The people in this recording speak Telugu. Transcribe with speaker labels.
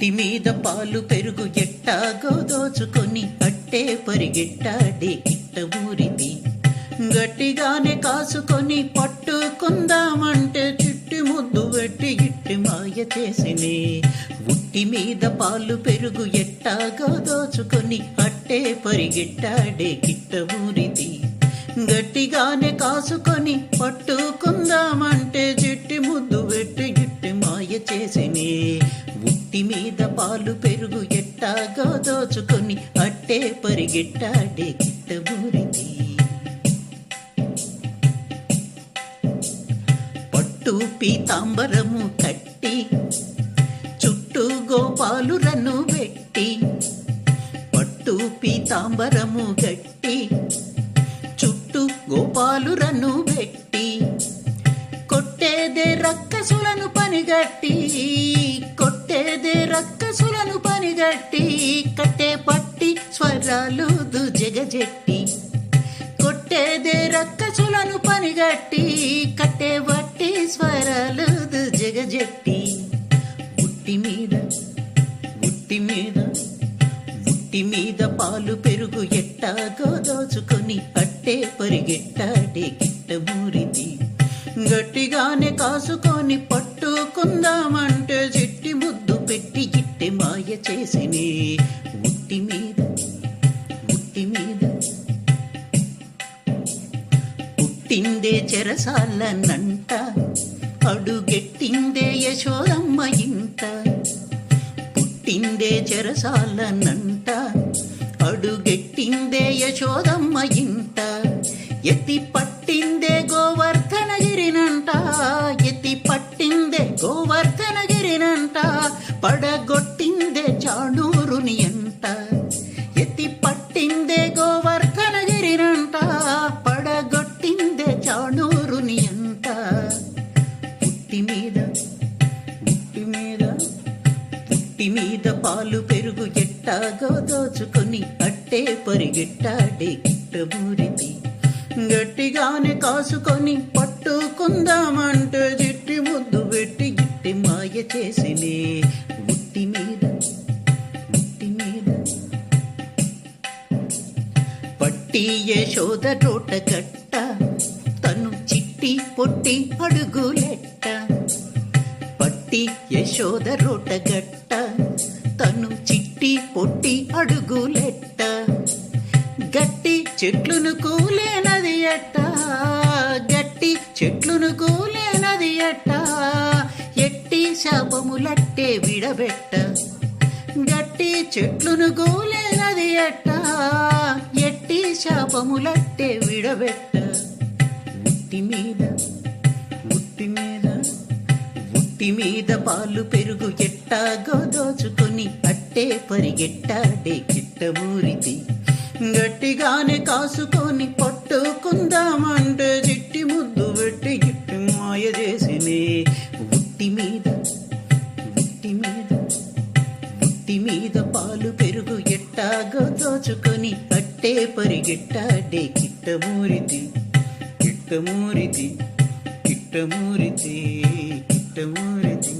Speaker 1: ఉట్టి మీద పాలు పెరుగు ఎట్టాగో దోచుకొని అట్టే పరిగెట్టాడే కిట్ట ఊరిది. గట్టిగానే కాసుకొని పట్టుకుందామంటే చిట్టి ముద్దు పెట్టి గిట్టి మాయ చేసినే. ఉట్టి మీద పాలు పెరుగు ఎట్టాగో దోచుకొని అట్టే పరిగెట్టాడే కిట్ట ఊరిది. గట్టిగానే కాసుకొని పట్టుకుందామంటే చిట్టి ముద్దు పెట్టి గిట్టి మాయ చేసినే. ఉట్టి మీద పాలు పెరుగు ఎట్టాగో దోచుకొని అట్టే పరిగెట్టాడే కిట్ట ఊరిది. పట్టు పీతాంబరము కట్టి చుట్టూ గోపాలురను పెట్టి, పట్టు పీతాంబరము గట్టి చుట్టూ గోపాలురను పెట్టి, కొట్టేదే రక్కసులను పనిగట్టి, కొట్టేదే రక్కసులను పనిగట్టి, కట్టే పట్టి స్వరాలు జగజెట్టి, కొట్టేదే రక్కసులను పనిగట్టి, కట్టే పట్టి స్వరాలు జగజెట్టి. ఉట్టి మీద ఉట్టి మీద ఉట్టి మీద పాలు పెరుగు ఎట్టాగో దోచుకొని అట్టే పరిగెట్టాడే కిట్ట ఊరిది. గట్టిగానే కాసుకొని పట్టుకుందామంటే చిట్టి ముద్దు పెట్టి గిట్టె మాయ చేసినే. ఉట్టి మీద ఉట్టి మీద పుట్టిందే చెరసాలనంట, అడుగెట్టిందే యశోదమ్మ ఇంట. పుట్టిందే చెరసాలనంట, అడుగెట్టిందే యశోదమ్మ ఇంట. ఎత్తి పట్టిందే గోవర్ధనగిరినంట, ఎత్తి పట్టిందే గోవర్ధనగిరినంట. పడగొట్టిందే చాణూరుని అంట, ఎత్తి పట్టిందే గోవర్ధనగిరినంట. పడగొట్టిందే చాణూరుని అంట. ఉట్టి మీద ఉట్టి మీద ఉట్టి మీద పాలు పెరుగు ఎట్టాగో దోచుకొని అట్టే పరిగెట్టాడే కిట్ట ఊరిది. గట్టిగానే కాసుకొని పట్టుకుందామంటే చిట్టి ముద్దు పెట్టి గిట్టి మాయ చేసినే. ఉట్టి మీద ఉట్టి మీద పట్టి యశోద రోట గట్ట, తను చిట్టి పొట్టి అడుగులెట్ట. పట్టి యశోద రోట గట్ట, తను చిట్టి పొట్టి అడుగులెట్ట. గట్టి చెట్లును కూలేనది ఎట్ట, గట్టి చెట్లును కూలేనది ఎట్ట. ఎట్టి శాపములట్టే విడబెట్ట, గట్టి చెట్లును కూలేనది ఎట్ట. ఎట్టి శాపములట్టే విడబెట్ట. ఉట్టి మీద ఉట్టి మీద ఉట్టి మీద పాలు పెరుగు ఎట్టాగో దోచుకొని అట్టే పరిగెట్టాడే కిట్ట ఊరిది. గట్టిగానే కాసుకొని పట్టుకుందామంటే చిట్టి ముద్దు పెట్టి గిట్టి మాయ చేసినే. ఉట్టి మీద ఉట్టి మీద ఉట్టి మీద పాలు పెరుగు ఎట్టాగో దోచుకొని అట్టే పరిగెట్టాడే కిట్ట ఊరిది. కిట్ట ఊరిది కిట్ట ఊరిది కిట్ట ఊరిది.